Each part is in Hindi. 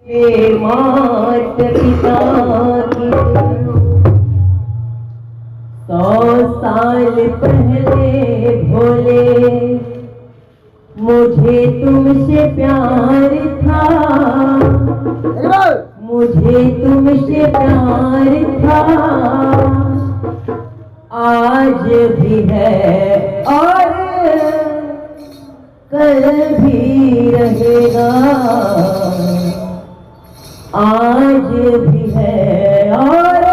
हे मात पिता की 100 साल पहले भोले मुझे तुमसे प्यार था, मुझे तुमसे प्यार था, आज भी है और कल भी रहेगा, आज भी है और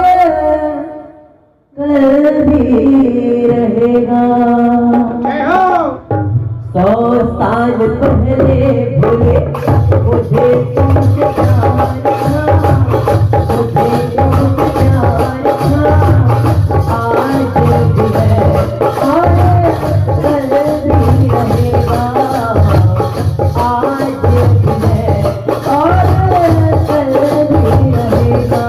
कल भी रहेगा। 100 साल पहले भोले मुझे तुमसे प्यार था, मुझे तुमसे प्यार था, आज भी है और कल भी रहेगा, आज भी है और कल भी रहेगा।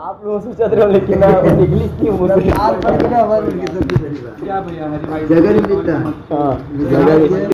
आप लोग सोच रहे हो लेकिन मैं इंग्लिश की मुझे क्या भैया हमारी भाई जगह नहीं दिखता। हाँ